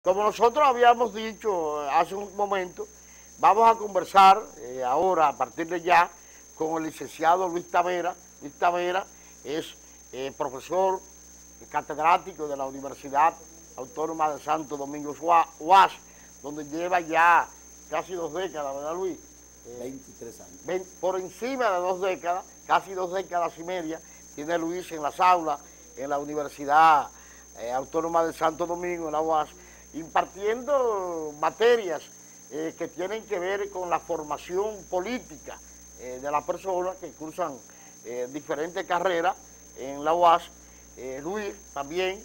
Como nosotros habíamos dicho hace un momento, vamos a conversar ahora, a partir de ya, con el licenciado Luis Tavera. Luis Tavera es profesor catedrático de la Universidad Autónoma de Santo Domingo UAS, donde lleva ya casi 2 décadas, ¿verdad, Luis? 23 años. Por encima de 2 décadas, casi 2 décadas y media, tiene Luis en las aulas, en la Universidad Autónoma de Santo Domingo, en la UAS, impartiendo materias que tienen que ver con la formación política de las personas que cursan diferentes carreras en la UAS. Luis también,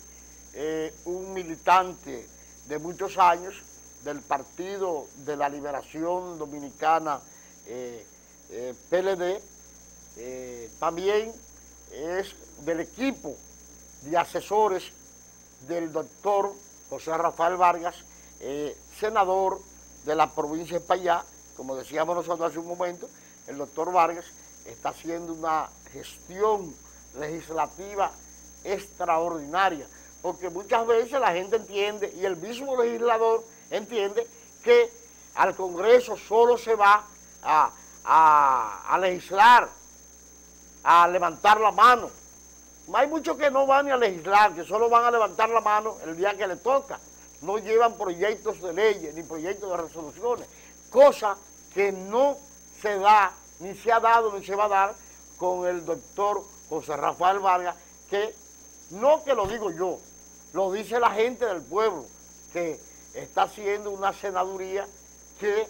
un militante de muchos años del Partido de la Liberación Dominicana, PLD, también es del equipo de asesores del doctor José Rafael Vargas, senador de la provincia de Payá. Como decíamos nosotros hace un momento, el doctor Vargas está haciendo una gestión legislativa extraordinaria, porque muchas veces la gente entiende, y el mismo legislador entiende, que al Congreso solo se va a legislar, a levantar la mano. Hay muchos que no van ni a legislar, que solo van a levantar la mano el día que les toca. No llevan proyectos de leyes ni proyectos de resoluciones, cosa que no se da, ni se ha dado, ni se va a dar con el doctor José Rafael Vargas, que no que lo digo yo, lo dice la gente del pueblo, que está haciendo una senaduría que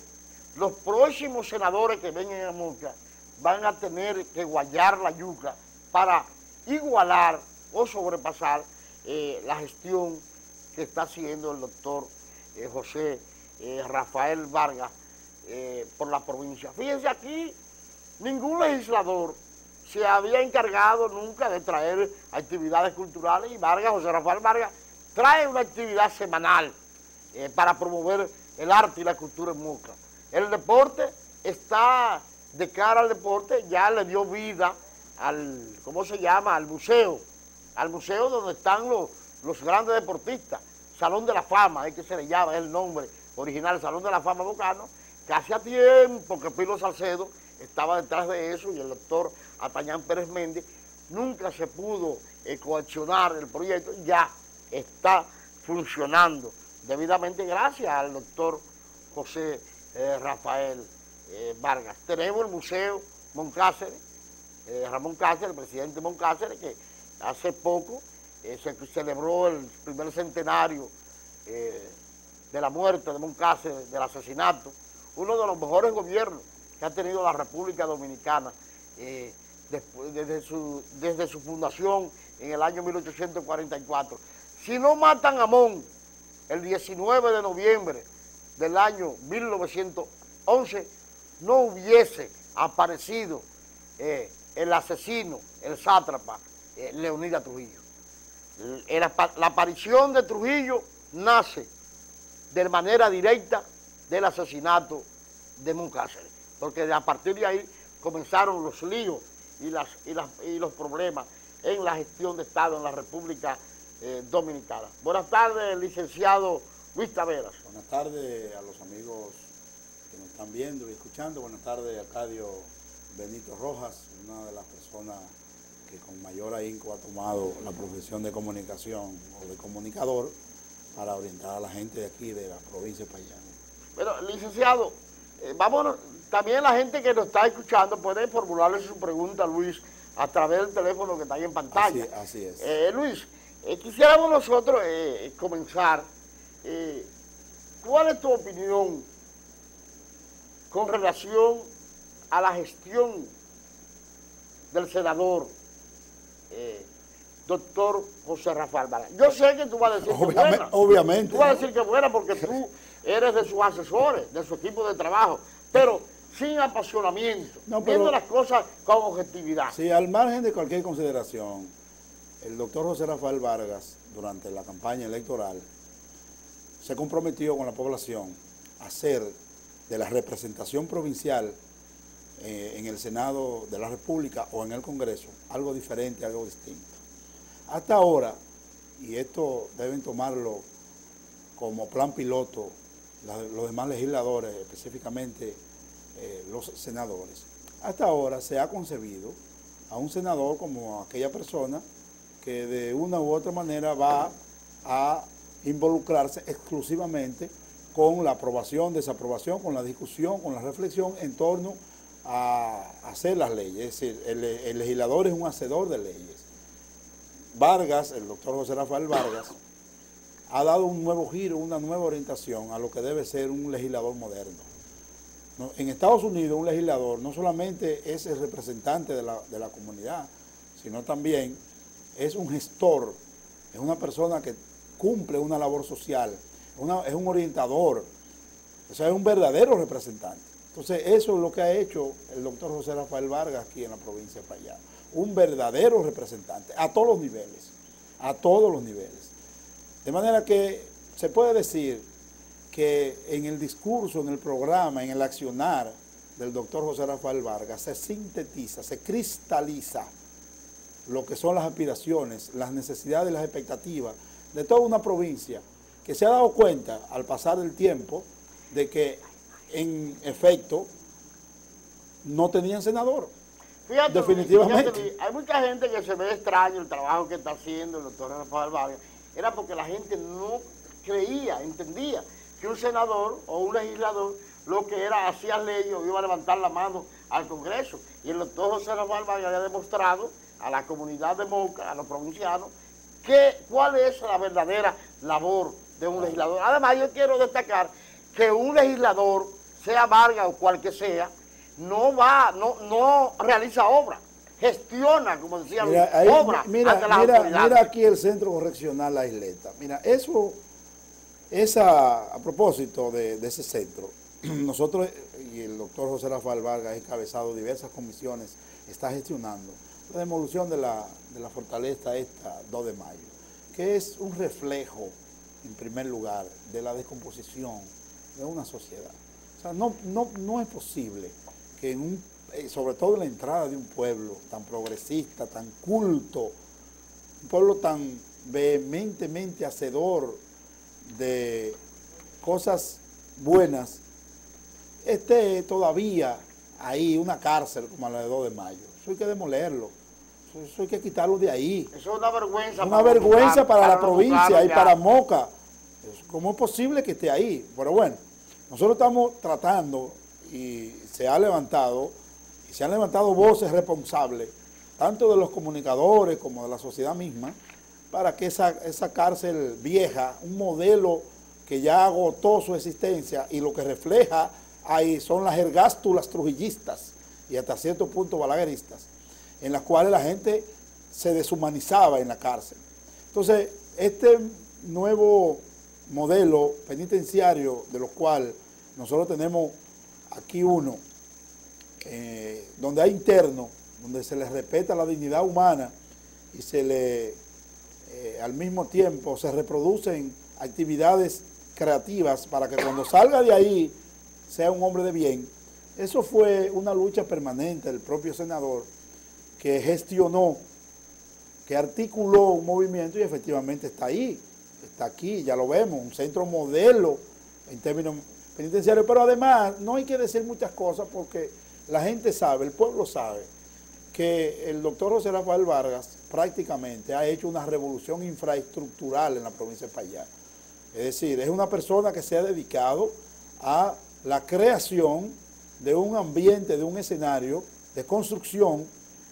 los próximos senadores que vengan a Moca van a tener que guayar la yuca para igualar o sobrepasar la gestión que está haciendo el doctor José Rafael Vargas por la provincia. Fíjense, aquí ningún legislador se había encargado nunca de traer actividades culturales, y Vargas, José Rafael Vargas, trae una actividad semanal para promover el arte y la cultura en Moca. El deporte está de cara al deporte, ya le dio vida al, ¿cómo se llama?, al museo donde están los grandes deportistas, Salón de la Fama, es que se le llama, es el nombre original, Salón de la Fama Mocano, que hacía tiempo que Pilo Salcedo estaba detrás de eso, y el doctor Atañán Pérez Méndez, nunca se pudo coaccionar el proyecto, ya está funcionando debidamente gracias al doctor José Rafael Vargas. Tenemos el Museo Moncáceres, Ramón Cáceres, el presidente Moncáceres, que hace poco se celebró el primer centenario de la muerte de Moncáceres, del asesinato, uno de los mejores gobiernos que ha tenido la República Dominicana desde su fundación en el año 1844. Si no matan a Mon el 19 de noviembre del año 1911, no hubiese aparecido el asesino, el sátrapa, Leonidas Trujillo. La aparición de Trujillo nace de manera directa del asesinato de Moncáceres, porque a partir de ahí comenzaron los líos y los problemas en la gestión de Estado en la República Dominicana. Buenas tardes, licenciado Luis Taveras. Buenas tardes a los amigos que nos están viendo y escuchando. Buenas tardes a Arcadio Benito Rojas, una de las personas que con mayor ahínco ha tomado la profesión de comunicación o de comunicador para orientar a la gente de aquí, de la provincia de Payá. Bueno, licenciado, vámonos, también la gente que nos está escuchando puede formularle su pregunta a Luis a través del teléfono que está ahí en pantalla. Así es. Luis, quisiéramos nosotros comenzar. ¿Cuál es tu opinión con relación a la gestión del senador doctor José Rafael Vargas? Yo sé que tú vas a decir que es buena. Obviamente. Tú vas a decir que es buena porque tú eres de sus asesores, de su equipo de trabajo, pero sin apasionamiento, viendo las cosas con objetividad. Sí, al margen de cualquier consideración, el doctor José Rafael Vargas, durante la campaña electoral, se comprometió con la población a hacer de la representación provincial en el Senado de la República o en el Congreso algo diferente, algo distinto. Hasta ahora, y esto deben tomarlo como plan piloto los demás legisladores, específicamente los senadores. Hasta ahora se ha concebido a un senador como aquella persona que de una u otra manera va a involucrarse exclusivamente con la aprobación, desaprobación, con la discusión, con la reflexión en torno a hacer las leyes. Es decir, el legislador es un hacedor de leyes. Vargas, el doctor José Rafael Vargas, ha dado un nuevo giro, una nueva orientación a lo que debe ser un legislador moderno. En Estados Unidos, un legislador no solamente es el representante de la comunidad, sino también es un gestor, es una persona que cumple una labor social, es un orientador, o sea, es un verdadero representante. Entonces, eso es lo que ha hecho el doctor José Rafael Vargas aquí en la provincia de Payá, un verdadero representante, a todos los niveles, a todos los niveles. De manera que se puede decir que en el discurso, en el programa, en el accionar del doctor José Rafael Vargas se sintetiza, se cristaliza lo que son las aspiraciones, las necesidades y las expectativas de toda una provincia que se ha dado cuenta al pasar el tiempo de que en efecto no tenían senador. Fíjate, definitivamente. Fíjate, hay mucha gente que se ve extraño el trabajo que está haciendo el doctor Rafael Vargas. Era porque la gente no creía, entendía que un senador o un legislador lo que era hacía leyes o iba a levantar la mano al Congreso. Y el doctor José Rafael Vargas había demostrado a la comunidad de Moca, a los provincianos, cuál es la verdadera labor de un legislador. Además, yo quiero destacar que un legislador, sea Vargas o cual que sea, no realiza obra, gestiona, como decía Luis, obra ante las autoridades. Mira aquí el Centro Correccional La Isleta. Mira, a propósito de ese centro, nosotros y el doctor José Rafael Vargas ha encabezado diversas comisiones, está gestionando la demolición de la fortaleza esta 2 de mayo, que es un reflejo, en primer lugar, de la descomposición de una sociedad. O sea, no es posible que sobre todo en la entrada de un pueblo tan progresista, tan culto, un pueblo tan vehementemente hacedor de cosas buenas, esté todavía ahí una cárcel como la de 2 de mayo. Eso hay que demolerlo, eso hay que quitarlo de ahí. Eso es una vergüenza. Una vergüenza para la provincia y para Moca. ¿Cómo es posible que esté ahí? Pero bueno, nosotros estamos tratando y se han levantado voces responsables, tanto de los comunicadores como de la sociedad misma, para que esa cárcel vieja, un modelo que ya agotó su existencia y lo que refleja ahí son las ergástulas trujillistas y hasta cierto punto balagueristas, en las cuales la gente se deshumanizaba en la cárcel. Entonces, este nuevo modelo penitenciario, de los cuales nosotros tenemos aquí uno, donde hay internos, donde se les respeta la dignidad humana y se le, al mismo tiempo, se reproducen actividades creativas para que cuando salga de ahí sea un hombre de bien. Eso fue una lucha permanente del propio senador que gestionó, que articuló un movimiento y efectivamente está ahí, está aquí, ya lo vemos, un centro modelo en términos penitenciarios, pero además no hay que decir muchas cosas porque la gente sabe, el pueblo sabe que el doctor José Rafael Vargas prácticamente ha hecho una revolución infraestructural en la provincia de Payá. Es decir, es una persona que se ha dedicado a la creación de un ambiente, de un escenario de construcción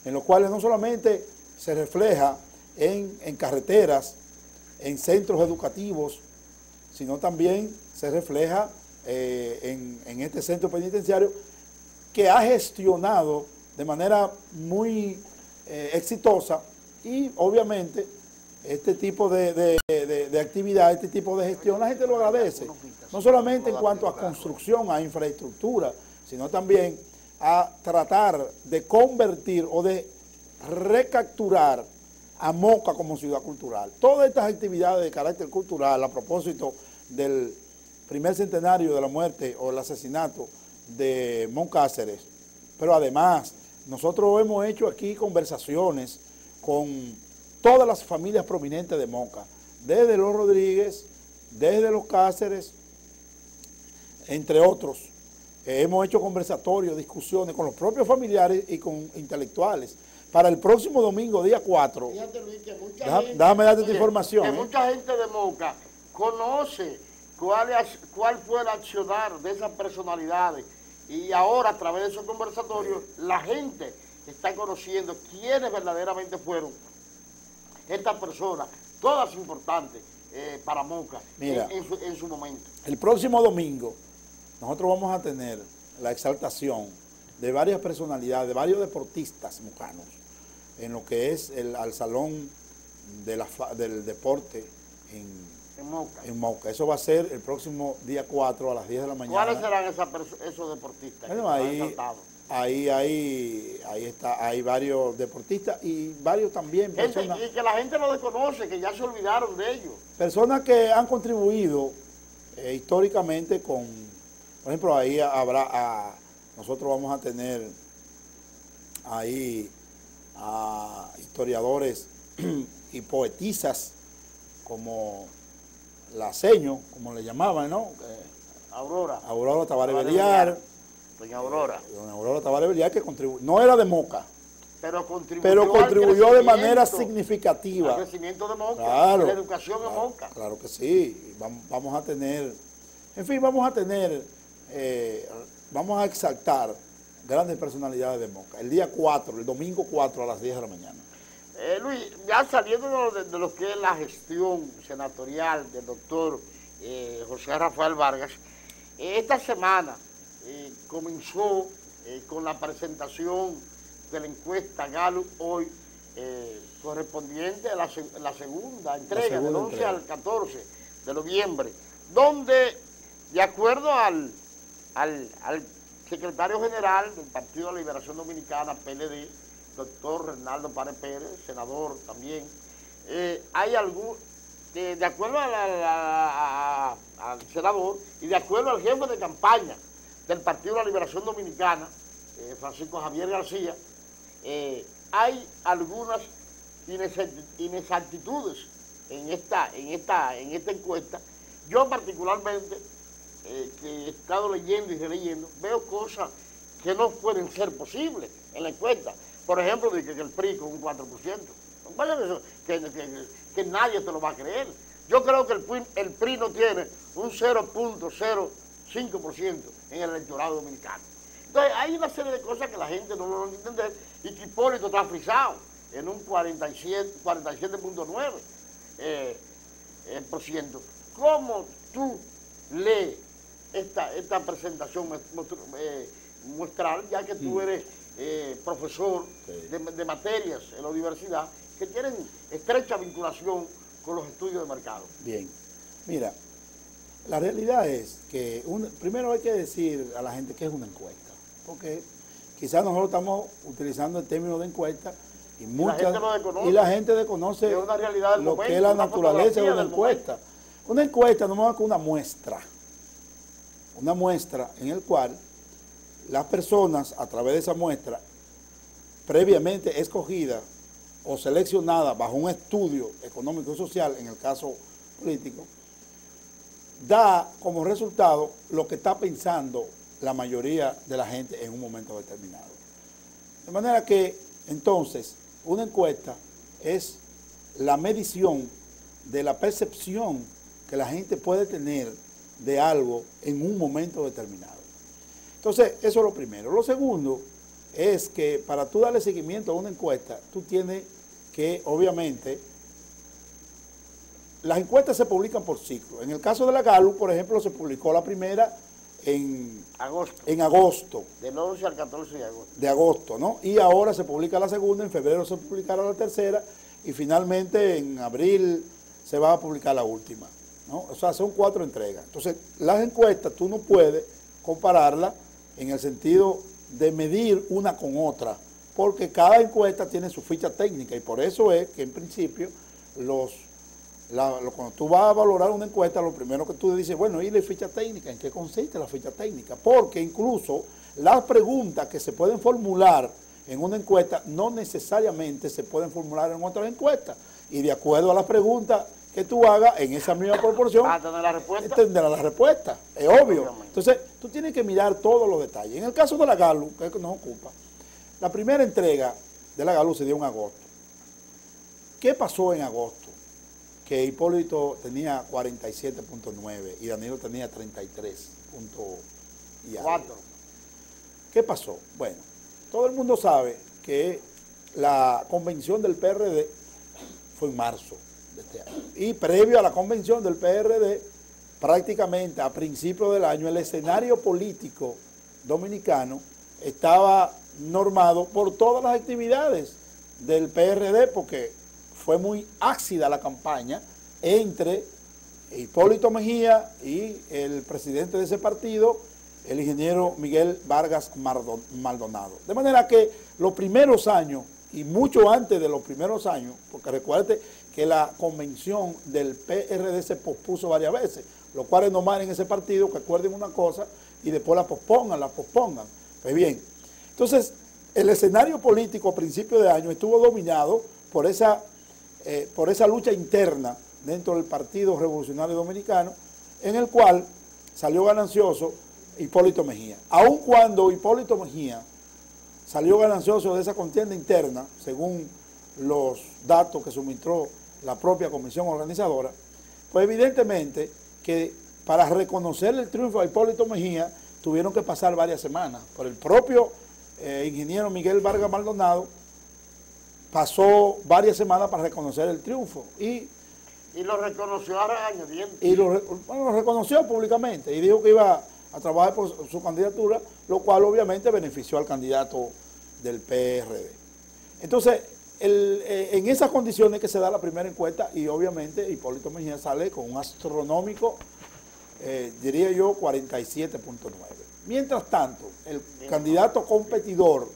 en los cuales no solamente se refleja en carreteras, en centros educativos, sino también se refleja en este centro penitenciario que ha gestionado de manera muy exitosa y obviamente este tipo de actividad, este tipo de gestión, la gente lo agradece, no solamente en cuanto a construcción, a infraestructura, sino también a tratar de convertir o de recapturar a Moca como ciudad cultural. Todas estas actividades de carácter cultural, a propósito del primer centenario de la muerte o el asesinato de Mon Cáceres, pero además nosotros hemos hecho aquí conversaciones con todas las familias prominentes de Moca, desde los Rodríguez, desde los Cáceres, entre otros, hemos hecho conversatorios, discusiones con los propios familiares y con intelectuales. Para el próximo domingo, día 4, Fíjate, Luis, que mucha gente, déjame darte esta información. Que mucha gente de Moca conoce cuál fue el accionar de esas personalidades, y ahora a través de esos conversatorios la gente está conociendo quiénes verdaderamente fueron estas personas, todas importantes para Moca. Mira, en su momento. El próximo domingo nosotros vamos a tener la exaltación de varias personalidades, de varios deportistas mocanos, en lo que es al Salón del Deporte en Moca. Eso va a ser el próximo día 4 a las 10 de la mañana. ¿Cuáles serán esos deportistas? Bueno, hay varios deportistas y varios también personas. Y que la gente lo desconoce, que ya se olvidaron de ellos. Personas que han contribuido históricamente con, por ejemplo, ahí nosotros vamos a tener ahí a historiadores y poetisas como la Seño, como le llamaban, ¿no? Aurora Tavares Beliar. Doña Aurora. Doña Aurora Tavares Beliar, que no era de Moca, pero contribuyó de manera significativa al crecimiento de Moca, claro, la educación en Moca. Claro que sí. Vamos a tener, en fin, vamos a exaltar grandes personalidades de Moca. El día 4, el domingo 4 a las 10 de la mañana. Luis, ya saliendo de lo que es la gestión senatorial del doctor José Rafael Vargas, esta semana comenzó con la presentación de la encuesta Gallup hoy, correspondiente a la segunda entrega, del 11 al 14 de noviembre, donde, de acuerdo al secretario general del Partido de la Liberación Dominicana, PLD, doctor Reinaldo Páez Pérez, senador también, hay algún, de acuerdo al senador y de acuerdo al jefe de campaña del Partido de la Liberación Dominicana, Francisco Javier García, hay algunas inexactitudes en esta encuesta. Yo particularmente, que he estado leyendo y releyendo, veo cosas que no pueden ser posibles en la encuesta. Por ejemplo, que el PRI con un 4%. Que nadie te lo va a creer. Yo creo que el PRI no tiene un 0.05% en el electorado dominicano. Entonces, hay una serie de cosas que la gente no lo va a entender, y que Hipólito está frisado en un 47.9%. ¿Cómo tú lees esta presentación muestral, ya que tú eres profesor de materias en la universidad que tienen estrecha vinculación con los estudios de mercado? Bien, mira, la realidad es que primero hay que decir a la gente que es una encuesta, porque quizás nosotros estamos utilizando el término de encuesta y la gente desconoce una realidad del lo momento, que es la naturaleza de una encuesta. Una encuesta no es más que una muestra en el cual las personas, a través de esa muestra, previamente escogida o seleccionada bajo un estudio económico y social, en el caso político, da como resultado lo que está pensando la mayoría de la gente en un momento determinado. De manera que, entonces, una encuesta es la medición de la percepción que la gente puede tener de algo en un momento determinado. Entonces, eso es lo primero. Lo segundo es que para tú darle seguimiento a una encuesta, tú tienes que, obviamente, las encuestas se publican por ciclo. En el caso de la Gallup, por ejemplo, se publicó la primera en agosto. Del 11 al 14 de agosto, ¿no? Y ahora se publica la segunda, en febrero se publicará la tercera, y finalmente en abril se va a publicar la última, ¿no? O sea, son 4 entregas. Entonces, las encuestas tú no puedes compararlas en el sentido de medir una con otra, porque cada encuesta tiene su ficha técnica, y por eso es que en principio cuando tú vas a valorar una encuesta, lo primero que tú dices, bueno, ¿y la ficha técnica? ¿En qué consiste la ficha técnica? Porque incluso las preguntas que se pueden formular en una encuesta no necesariamente se pueden formular en otras encuestas, y de acuerdo a las preguntas que tú hagas en esa misma proporción. ¿Para tener la respuesta? Tendrás la respuesta, es obvio. Obviamente. Entonces, tú tienes que mirar todos los detalles. En el caso de la GALU, que es que nos ocupa, la primera entrega de la GALU se dio en agosto. ¿Qué pasó en agosto? Que Hipólito tenía 47.9 y Danilo tenía 33.4. ¿Qué pasó? Bueno, todo el mundo sabe que la convención del PRD fue en marzo de este año. Y previo a la convención del PRD, prácticamente a principios del año, el escenario político dominicano estaba normado por todas las actividades del PRD, porque fue muy ácida la campaña entre Hipólito Mejía y el presidente de ese partido, el ingeniero Miguel Vargas Maldonado. De manera que los primeros años, y mucho antes de los primeros años, porque recuerde que la convención del PRD se pospuso varias veces, los cuales nomás en ese partido que acuerden una cosa y después la pospongan. Pues bien, entonces el escenario político a principios de año estuvo dominado por esa lucha interna dentro del Partido Revolucionario Dominicano, en el cual salió ganancioso Hipólito Mejía. Aun cuando Hipólito Mejía salió ganancioso de esa contienda interna, según los datos que suministró la propia comisión organizadora, pues evidentemente que para reconocer el triunfo de Hipólito Mejía tuvieron que pasar varias semanas. Por el propio ingeniero Miguel Vargas Maldonado pasó varias semanas para reconocer el triunfo. Y lo reconoció a regañadientes. Y lo reconoció públicamente y dijo que iba a trabajar por su candidatura, lo cual obviamente benefició al candidato del PRD. Entonces, en esas condiciones que se da la primera encuesta, y obviamente Hipólito Mejía sale con un astronómico, diría yo, 47.9. Mientras tanto, el candidato competidor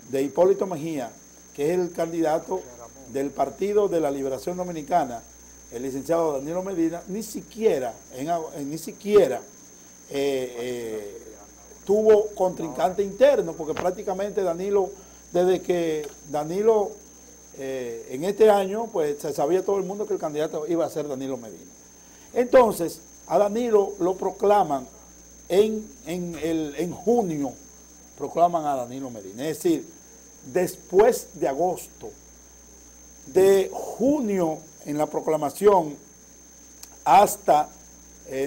de Hipólito Mejía, que es el candidato del Partido de la Liberación Dominicana, el licenciado Danilo Medina, ni siquiera tuvo contrincante interno, porque prácticamente Danilo, desde que Danilo en este año, pues se sabía todo el mundo que el candidato iba a ser Danilo Medina. Entonces, a Danilo lo proclaman en junio, proclaman a Danilo Medina, es decir, después de agosto, de junio en la proclamación hasta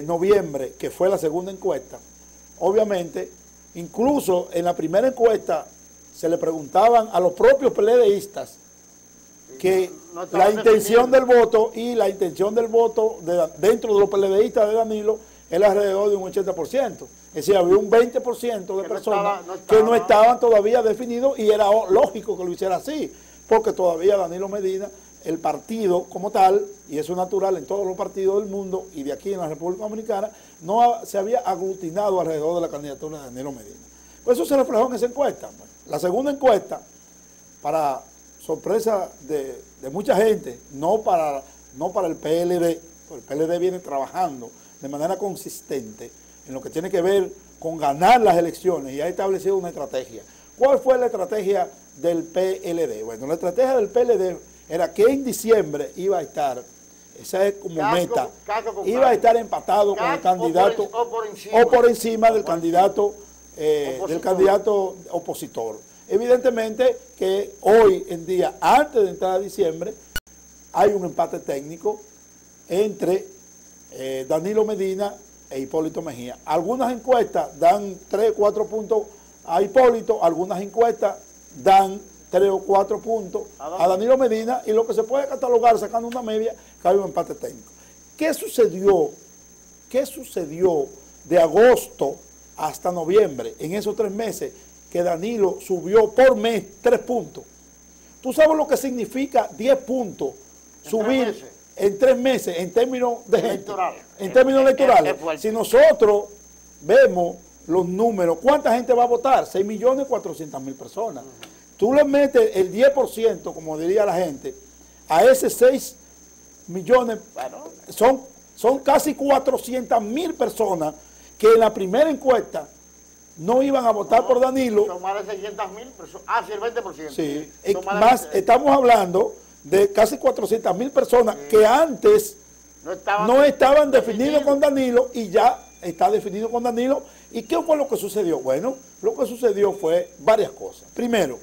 noviembre, que fue la segunda encuesta, obviamente, incluso en la primera encuesta se le preguntaban a los propios PLDistas que la intención del voto y la intención del voto dentro de los PLDistas de Danilo era alrededor de un 80%. Es decir, había un 20% de personas que no estaban todavía definidos, y era lógico que lo hiciera así, porque todavía Danilo Medina, el partido como tal, y eso es natural en todos los partidos del mundo y de aquí en la República Dominicana, no se había aglutinado alrededor de la candidatura de Danilo Medina. Pues eso se reflejó en esa encuesta. La segunda encuesta, para sorpresa de mucha gente, no para el PLD, porque el PLD viene trabajando de manera consistente en lo que tiene que ver con ganar las elecciones y ha establecido una estrategia. ¿Cuál fue la estrategia del PLD? Bueno, la estrategia del PLD era que en diciembre iba a estar, esa es como meta, iba a estar empatado con el candidato o por encima del candidato opositor. Evidentemente que hoy en día, antes de entrar a diciembre, hay un empate técnico entre Danilo Medina e Hipólito Mejía. Algunas encuestas dan 3 o 4 puntos a Hipólito, algunas encuestas dan 3 o 4 puntos a Danilo Medina, y lo que se puede catalogar sacando una media, que hay un empate técnico. ¿Qué sucedió de agosto hasta noviembre, en esos 3 meses, que Danilo subió por mes 3 puntos? ¿Tú sabes lo que significa 10 puntos subir en 3 meses en términos de gente? En términos electorales. Si nosotros vemos los números, ¿cuánta gente va a votar? 6.400.000 personas. Tú le metes el 10%, como diría la gente, a ese 6 millones, son casi 400.000 personas que en la primera encuesta no iban a votar por Danilo. Son más de 600.000 personas. Sí, el 20%. Sí, estamos hablando de casi 400.000 personas que antes no estaban definidos con Danilo y ya está definido con Danilo. ¿Y qué fue lo que sucedió? Bueno, lo que sucedió fue varias cosas. Primero,